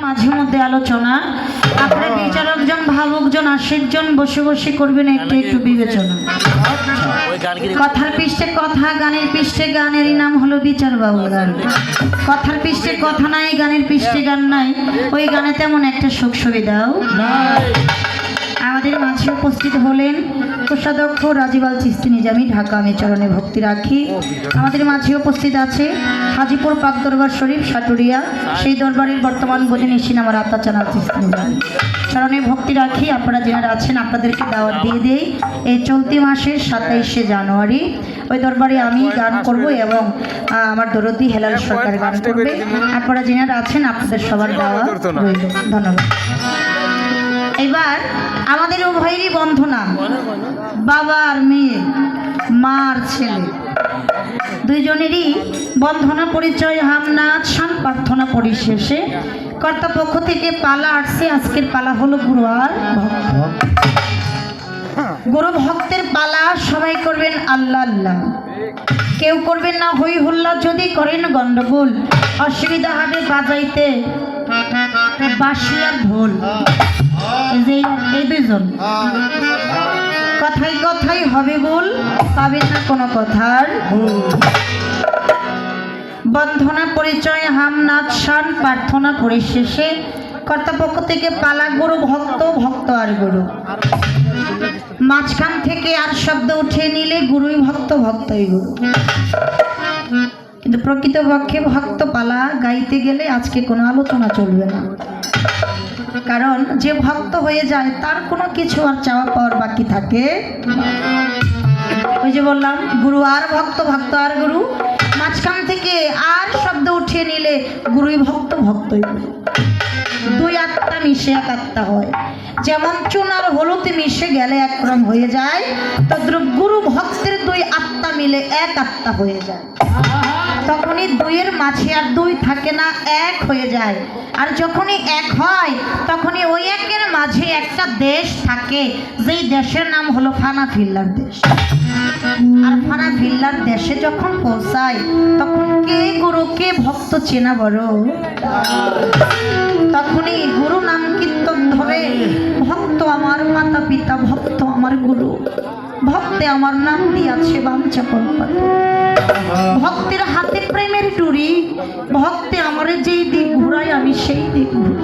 মাঝে মধ্যে আলোচনা আপনারা বিচারকজন ভাবকজন আশিকজন বসে বসে করবেন একটু একটু বিবেচনা। কথার পৃষ্ঠে কথা, গানের পৃষ্ঠে গানেরই নাম হলো বিচার বাউল গান। কথার পৃষ্ঠে কথা নাই, গানের পৃষ্ঠে গান নাই, ওই গানে তেমন একটা সুখ সুবিধাও আমাদের মাঝে উপস্থিত হলেন কোষাধ্যক্ষ রাজীব আল চিস্তি নিজামী, ঢাকা। আমি চরণে ভক্তি রাখি। আমাদের মাঝে উপস্থিত আছে হাজিপুর পাক দরবার শরীফ সাটুরিয়া, সেই দরবারের বর্তমান গদিন এসেছেন আমার আত্মা চানাল চিস্তি নিজামী। চরণে ভক্তি রাখি। আপনারা যারা আছেন আপনাদেরকে দাওয়াত দিয়ে দেই, এই চলতি মাসের 27শে জানুয়ারি ওই দরবারে আমি গান করব এবং আমার দরদি হেলাল সরকার গান করবে। আপনারা যারা আছেন আপনাদের সবার দাওয়াত রইল। ধন্যবাদ। এবার আমাদের উভয়েরই বন্ধনা, বাবা আর মেয়ে, মা আর ছেলে, দুইজনেরই বন্ধনা পরিচয়, হামনাথ শান প্রার্থনা পরিশেষে কর্তাপক্ষ থেকে পালা আসছে। আজকের পালা হলো গুরু আর ভক্ত। গুরু ভক্তের পালা। সবাই করবেন আল্লাহ আল্লাহ, কেউ করবেন না হই হুল্লা। যদি করেন গন্ডগোল, অসুবিধা হবে বাজাইতে বাঁশি আর ঢোল। এই দুইজন কথাই কথাই হবে বল, পাবেন না কোনো কথার বন্ধনা পরিচয়, হামনাথ শান প্রার্থনা পরিশেষে কর্তাপক্ষ থেকে পালা গুরু ভক্ত, ভক্ত আর গুরু। মাঝখান থেকে আর শব্দ উঠে নিলে গুরুই ভক্ত, ভক্তই গুরু। কিন্তু প্রকৃতপক্ষে ভক্ত পালা গাইতে গেলে আজকে কোনো আলোচনা চলবে না, কারণ যে ভক্ত হয়ে যায় তার কোনো কিছু আর চাওয়া পাওয়ার বাকি থাকে। ওই যে বললাম গুরু আর ভক্ত, ভক্ত আর গুরু। মাঝখান থেকে আর শব্দ উঠিয়ে নিলে গুরুই ভক্ত, ভক্তই গুরু। দুই আত্মা মিশে এক আত্মা হয়। যেমন চুন আর হলুদ মিশে গেলে এক রং হয়ে যায়, তদ্রূপ গুরু ভক্তের দুই আত্মা মিলে এক আত্মা হয়ে যায়। তখনই দুইয়ের মাঝে আর দুই থাকে না, এক হয়ে যায়। আর যখনই এক হয় তখনই ওই একের মাঝে একটা দেশ থাকে, যেই দেশের নাম হলো ফানা ফিল্লার দেশ। আর ফানা ফিল্লার দেশে যখন পৌঁছায় তখন কে গুরু কে ভক্ত চেনা বড়। তখনই গুরু নাম কীর্তন ধরে, ভক্ত আমার মাতা পিতা, ভক্ত আমার গুরু, ভক্তে আমার নাম দিয়াছে বাঞ্ছা কল্পত। ভক্তের হাতে প্রেমের ডুরি, ভক্তে আমার যেই দিক ঘুরাই আমি সেই দিক ঘুরি।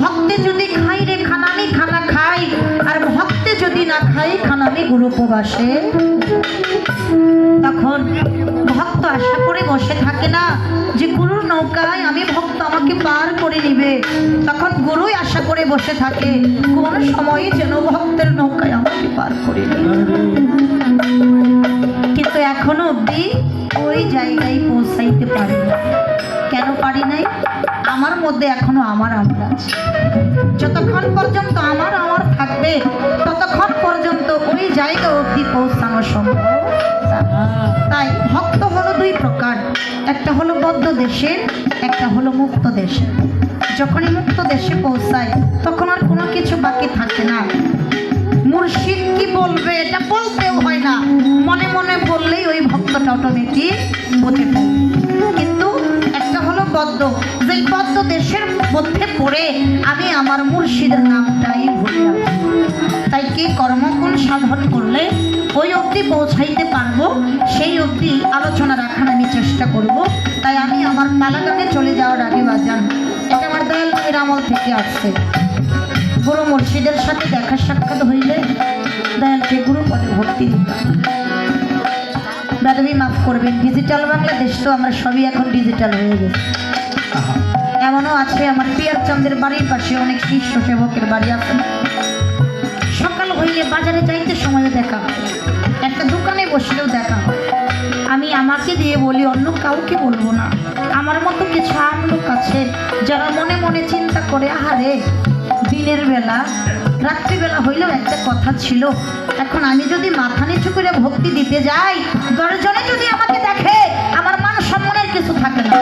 ভক্তে যদি খাই রে খানা আমি খানা খাই, আর ভক্তে যদি না খাই খানা আমি গুরু উপবাসে। তখন ভক্ত আশা করে বসে থাকে না যে গুরুর নৌকায় আমি ভক্ত আমাকে পার করে নিবে। তখন গুরুই আশা করে বসে থাকে কোন সময়ে যেন ভক্তের নৌকায় আমাকে পার করে নিবে। কিন্তু এখনো অবধি ওই জায়গায় পৌঁছাইতে পারি না। কেন পারি নাই? আমার মধ্যে এখনো আমার আছে। যতক্ষণ পর্যন্ত আমার থাকবে ততক্ষণ পর্যন্ত ওই জায়গা অবধি পৌঁছানো সম্ভব। তাই ভক্ত হলো দুই প্রকার, একটা হলো বদ্ধ দেশের, একটা হলো মুক্ত দেশের। যখনই মুক্ত দেশে পৌঁছায় তখন আর কোনো কিছু বাকি থাকে না। মুর্শিদ কি বলবে এটা বলতেও হয় না, মনে মনে বললেই ওই ভক্তটা অটোমেটিক বুঝে ফেলে। কিন্তু একটা হলো বদ্ধ, যেই বদ্ধ দেশের মধ্যে পড়ে আমি আমার মুর্শিদের নামটাই ভুলে যাচ্ছি। তাই কি কর্ম কোন সাধন করলে ওই অবধি পৌঁছাইতে পারবো, সেই অবধি আলোচনা রাখার আমি চেষ্টা করব। তাই আমি আমার পালাগানে চলে যাওয়ার আগে বাজান, এটা আমার দয়াল ভাইয়ের আমল থেকে আসছে। গুরু মুর্শিদের সাথে দেখা সাক্ষাৎ হইলে দয়ালকে গুরু পদে ভক্তি দিতাম। দাদাবি মাফ করবেন, ডিজিটাল বাংলাদেশ তো আমরা সবই এখন ডিজিটাল হয়ে গেছে। এমনও আছে আমার পিয়ার চাঁদের বাড়ির পাশে অনেক শিষ্য সেবকের বাড়ি আছে। সকাল হইলে বাজারে যাইতে সময় দেখা হয়, একটা দোকানে বসলেও দেখা হয়। আমি আমাকে দিয়ে বলি, অন্য কাউকে বলবো না। আমার মতো কিছু আমলোক আছে যারা মনে মনে চিন্তা করে, আহারে দিনের বেলা রাত্রিবেলা হইলেও একটা কথা ছিল, এখন আমি যদি মাথা নিচু করে ভক্তি দিতে যাই, 10 জনে যদি আমাকে দেখে আমার মান সম্মানের কিছু থাকে না।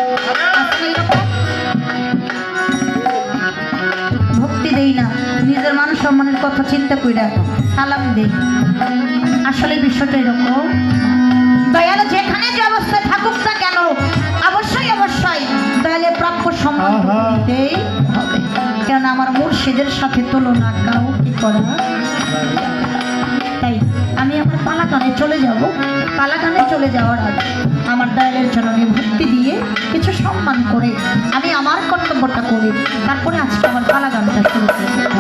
ভক্তি দেই না, নিজের মান সম্মানের কথা চিন্তা কইরা সালাম দেই। আসলে বিষয়টা এরকম। দয়াল যেখানে যে অবস্থায় থাকুক না কেন, অবশ্যই অবশ্যই দয়ালের প্রাপ্য সম্মান দিতেই না আমার মুর্শিদের সাথে তুলনা কাউ কি করা। তাই আমি আমার পালাগানে চলে যাব। পালাগানে চলে যাওয়ার আগে আমার দয়ালের চরণে ভক্তি দিয়ে কিছু সম্মান করে আমি আমার কর্তব্যটা করি, তারপরে আজকে আমার পালাগানটা শুরু করব।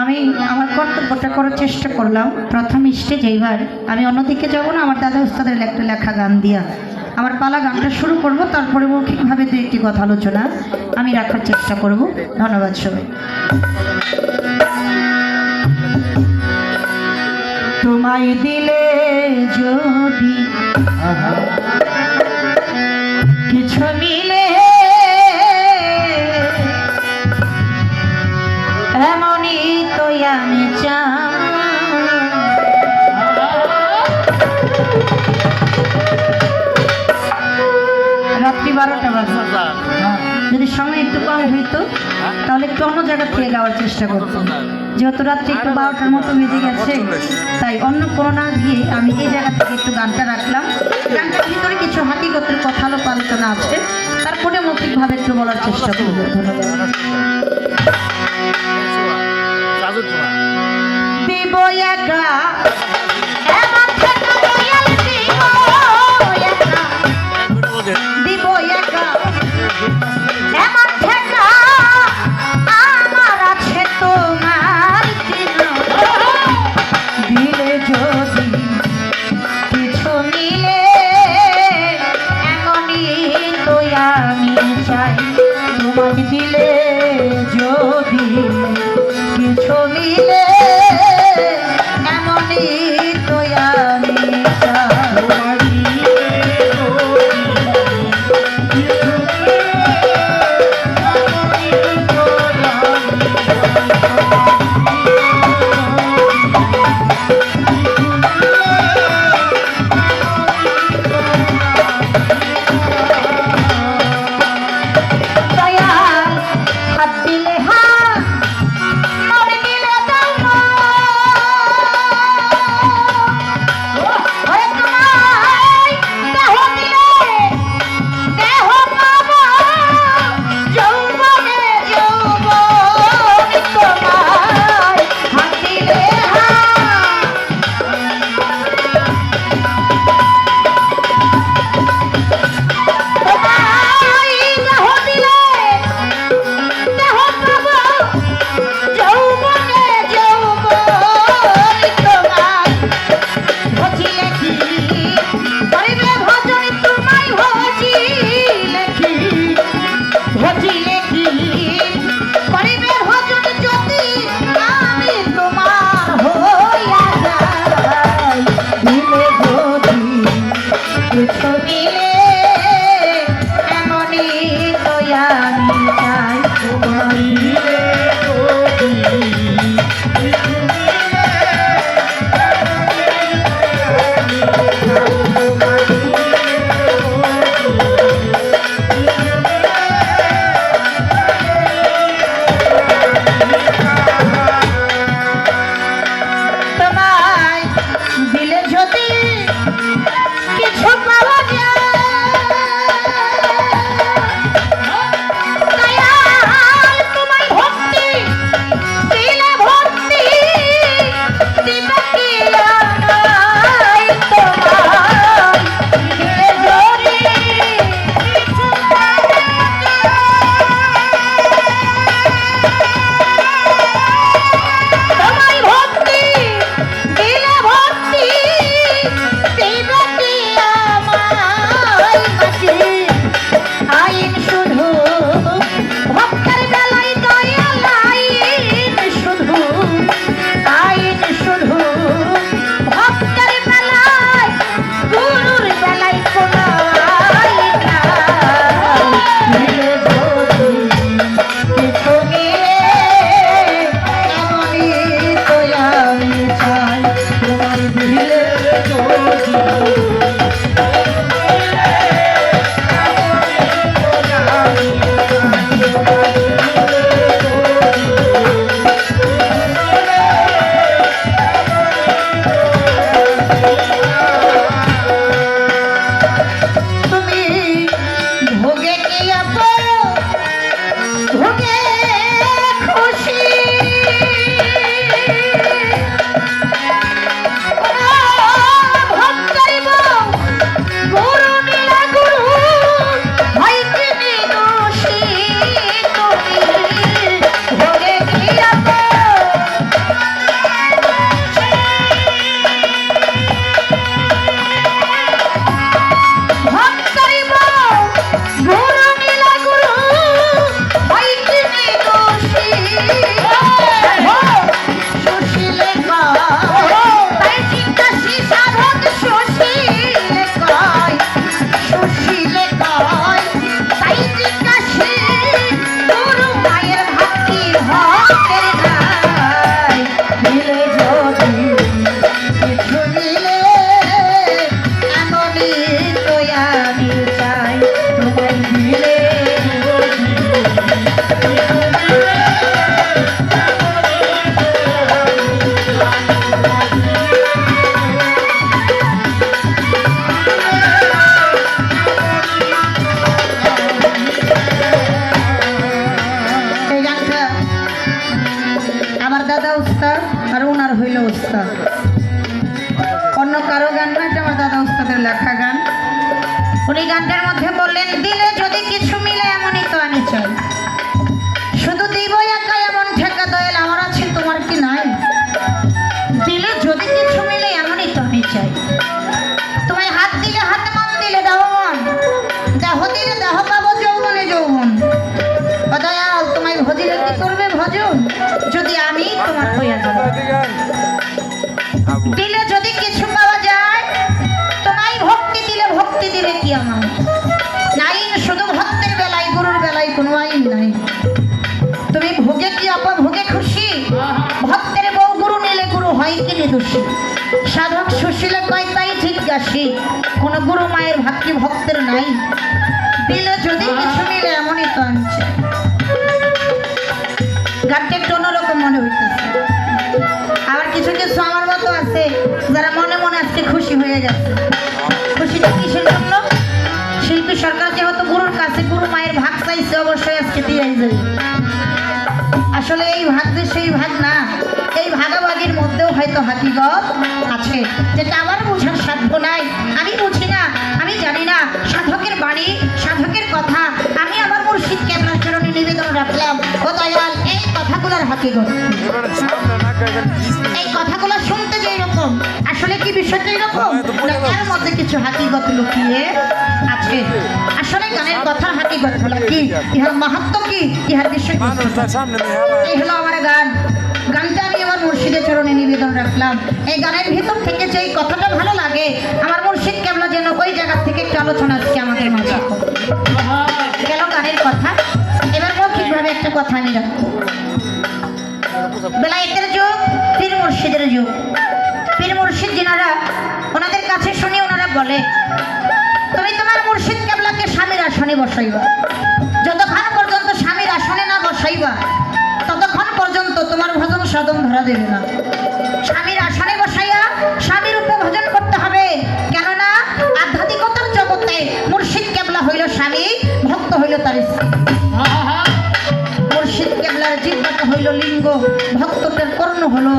আমি আমার কর্তব্যটা করার চেষ্টা করলাম। প্রথম স্টেজ এইবার আমি অন্যদিকে যাব না, আমার দাদা উস্তাদের একটা লেখা গান দিয়া আমার পালা গানটা শুরু করব, তারপরে মৌখিকভাবে দু একটি কথা আলোচনা আমি রাখার চেষ্টা করব। ধন্যবাদ সবাই। তোমায় দিলে যদি কিছু মিলে এমনই তো আমি চাই। রাত্রি 12টা বাজে, যদি সময় একটু কম হইতো তাহলে একটু অন্য জায়গা থেকে গাওয়ার চেষ্টা করতাম। যেহেতু রাত্রি একটু 12টার মতো বেজে গেছে, তাই অন্য কোনো না দিয়ে আমি এই জায়গা থেকে একটু গানটা রাখলাম। গানটার ভিতরে কিছু হাকিগতের কথা আলোচনা আছে, তারপরে মৌখিকভাবে একটু বলার চেষ্টা করবো। ধন্যবাদ। দিব একা দিব একা এমন ঠেকা আমার আছে তোমার দিলে যদি কিছু মিলে এমনই তো আমি চাই। তোমার দিলে যদি কিছু মিলে এমনই তো আমি চাই। দাদা উস্তাদ আর ওনার হইল উস্তাদ, অন্য কারো গান না, এটা আমার দাদা উস্তাদের লেখা গান। উনি গানটার মধ্যে বললেন, দিলে যদি কিছু মিলে এমনই তো আমি চাই, শুধু দিব একা এমন ঠেকা দয়াল আমার আছে তোমার কি নাই, দিলে যদি কিছু মিলে এমনই তো আমি চাই, তোমায় হাত দিলে হাতে, মন দিলে দেহ মন, দেহ দিলে দেহ পাবো যৌবনে যৌবন, দয়াল তোমায় ভজিলে কি করবে ভজন, যদি আমি তোমার হইয়া যাব, দিলে যদি কিছু পাওয়া যায়, তোমায় ভক্তি দিলে ভক্তি দিবে কি আমার নাই, শুধু ভক্তের বেলায় গুরুর বেলায় কোনো আইন নাই, তুমি ভোগে কি অপভোগে খুশি, ভক্তের বউ গুরু নিলে গুরু হয় কি নিদোষী, সাধক সুশীলে কয় তাই জিজ্ঞাসী, কোন গুরু মায়ের ভাগ্যে ভক্তের নাই, দিলে যদি কিছু মিলে এমনই তো আনছে। গানটা একটু অন্যরকম মনে হইতেছে, আবার কিছু কিছু আমার মতো আছে যারা মনে মনে আজকে খুশি হয়ে গেছে। খুশিটা কিসের জন্য? শিল্পী সরকার যেহেতু গুরুর কাছে গুরু মায়ের ভাগ চাইছে, অবশ্যই আজকে দিয়ে যাবে। আসলে এই ভাগ যে সেই ভাগ না, এই ভাগাভাগির মধ্যেও হয়তো হাকিগত আছে, যেটা আমার বোঝার সাধ্য নাই, আমি বুঝি না, আমি জানি না। সাধকের বাণী, সাধকের কথা আমি আমার মুর্শিদ কেবলার চরণে নিবেদন রাখলাম, ও দয়াল এই কথাগুলোর হাকিগত, এই কথাগুলো শুনতে যে এরকম, আসলে কি বিষয়টা এরকম, এর মধ্যে কিছু হাকিগত লুকিয়ে আছে। আসলে গানের কথার হাকিগত হলো কি, ইহার মাহাত্ম্য কি, ইহার বিষয় এই হলো আমার গান। গানটা আমি আমার মুর্শিদের চরণে নিবেদন রাখলাম। এই গানের ভিতর থেকে যে কথাটা ভালো লাগে, আমার মুর্শিদ কেবলা যেন ওই জায়গা থেকে একটু আলোচনা আজকে আমাদের মাঝে গেল গানের কথা। এবার মৌখিকভাবে একটা কথা আমি রাখবো। বেলায়েতের যুগ, পীর মুর্শিদের যুগ। পীর মুর্শিদ যিনারা, ওনাদের কাছে শুনি ওনারা বলে, তুমি তোমার মুর্শিদ কেবলাকে স্বামীর আসনে বসাইবা, যতক্ষণ পর্যন্ত স্বামীর আসনে না বসাইবা ততক্ষণ পর্যন্ত তোমার ভজন সাধন ধরা দেবে না। স্বামীর আসনে বসাইয়া স্বামীর রূপে ভজন করতে হবে, কেননা আধ্যাত্মিকতার জগতে মুর্শিদ কেবলা হইল স্বামী, ভক্ত হইল তার স্ত্রী। মুর্শিদ কেবলার জিহ্বাটা হইল লিঙ্গ, ভক্তটার কর্ণ হলো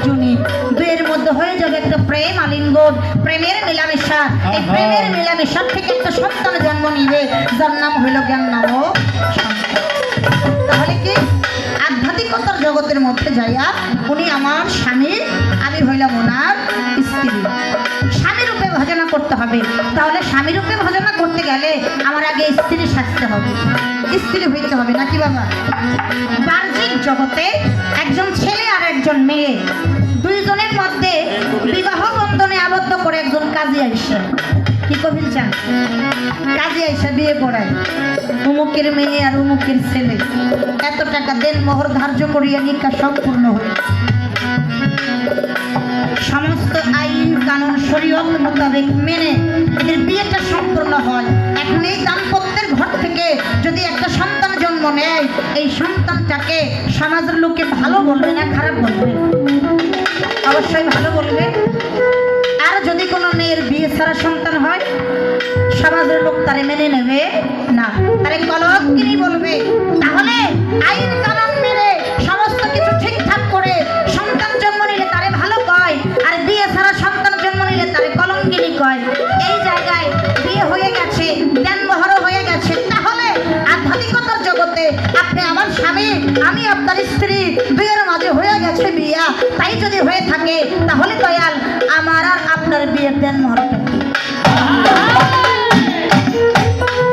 জনি, দুয়ের মধ্যে হয়ে যাবে একটা প্রেম আলিঙ্গন, প্রেমের মিলামেশা। এই প্রেমের মিলামেশার থেকে একটা সন্তান জন্ম নিবে, যার নাম হইল জ্ঞান নাম সন্তান। তাহলে কি আধ্যাত্মিকতার জগতের মধ্যে যাইয়া উনি আমার স্বামী, আমি হইলাম ওনার স্ত্রী। স্বামী রূপে ভজনা করতে হবে, তাহলে স্বামী রূপে ভজনা করতে গেলে আমার আগে স্ত্রী সাজতে হবে, স্ত্রী হইতে হবে নাকি বাবা? বাহ্যিক জগতে একজন ছেলে আর একজন মেয়ে, দুইজনের মধ্যে বিবাহ বন্ধনে আবদ্ধ করে একজন কাজী আইসা, কি কবির চান, কাজী আইসা বিয়ে পড়ায়, অমুকের মেয়ে আর অমুকের ছেলে, এত টাকা দেন মোহর ধার্য করিয়া নিকাহ সম্পূর্ণ হল। সমস্ত আইন কানুন শরীয়ত মোতাবেক মেনে এদের বিয়েটা সম্পূর্ণ হয়। এখন এই দাম্পত্যের ঘর থেকে যদি একটা সন্তান জন্ম নেয়, এই সন্তানটাকে সমাজের লোকে ভালো বলবে না খারাপ বলবে? অবশ্যই ভালো বলবে। আর যদি কোনো মেয়ের বিয়ে ছাড়া সন্তান হয়, সমাজের লোক তারে মেনে নেবে না, তারে কলঙ্কিনী বলবে। তাহলে আইন কানুন মেনে সমস্ত কিছু ঠিকঠাক করে সন্তান জন্ম নিলে তারে ভালো কয়, আর বিয়ে ছাড়া সন্তান জন্ম নিলে তারে কলঙ্কিনী কয়। এই জায়গায় বিয়ে হয়ে গেছে, দেনমোহরও হয়ে গেছে, তাহলে আধ্যাত্মিকতার জগতে আপনি আমার স্বামী, আমি আপনার স্ত্রী, দুইয়ের মাঝে হয়ে গেছে বিয়া। তাই যদি হয়ে থাকে তাহলে দয়াল আমার আর আপনার বিয়ের দেনমোহরটা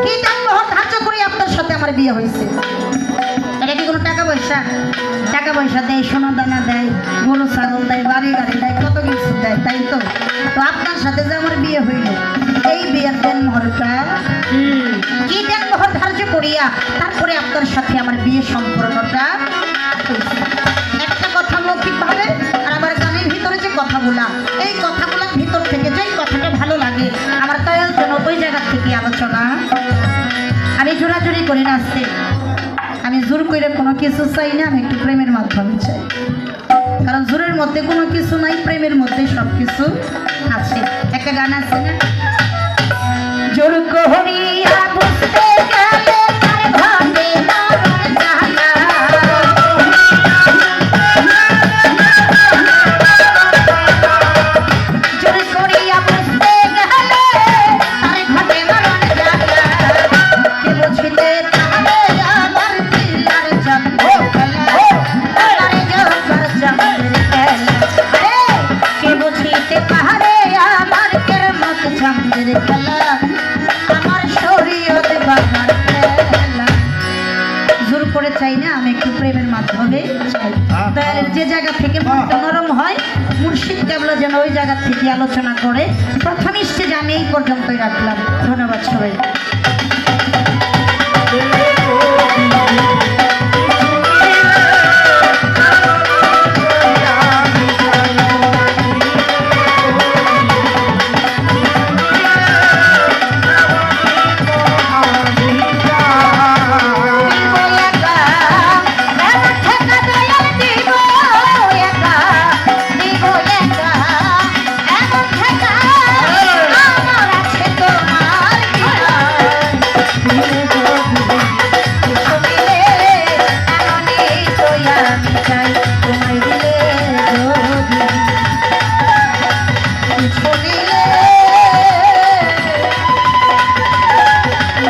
কি দেনমোহর ধার্য করে আপনার সাথে আমার বিয়ে হয়েছে? এটা কি কোনো টাকা পয়সা? টাকা পয়সা দেয়, সোনা দানা দেয়, গরু ছাগল দেয়, বাড়ি গাড়ি দেয়, কত কিছু দেয়, তাই তো? তো আপনার সাথে যে আমার বিয়ে হইল, এই বিয়ের দেনমোহরটা কি দেনমোহর ধার্য করিয়া তারপরে আপনার সাথে আমার বিয়ে সম্পর্কটা হয়েছে। একটা কথা মৌখিক ভাবে আর আমার গানের ভিতরে যে কথাগুলা, এই কথাগুলোর ভিতর থেকে যেই কথাটা ভালো লাগে আমার দয়াল জন্য ওই জায়গা থেকে আলোচনা। আমি জোরাজুরি করি না, আসতে আমি জোর করে কোনো কিছু চাই না, আমি একটু প্রেমের মাধ্যমে চাই। কারণ জোরের মধ্যে কোনো কিছু নাই, প্রেমের মধ্যে সব কিছু আছে। একটা গান আছে না, জোর করিয়া বুঝতে গেলে তার ভাবে মরণ জ্বালা, জোর করিয়া বুঝতে গেলে তার ভাবে মরণ জ্বালা, কে বুঝিতে তাহলে আমার দিলার জন্মের খেলা, তার জগর জন্মের খেলা, কে বুঝিতে পারে আমার কেরমত জন্মের খেলা, আমার শরীয়ত বাবার খেলা। জোর করে চাই না, আমি একটু প্রেমের মাধ্যমে চাই। দয়ালের যে জায়গা থেকে মনটা নরম হয়, মুর্শিদ কেবলা যেন ওই জায়গা থেকে আলোচনা করে। প্রথম স্টেজ আমি এই পর্যন্তই রাখলাম। ধন্যবাদ সবাই।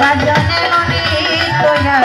বাজনে মনি তোয়া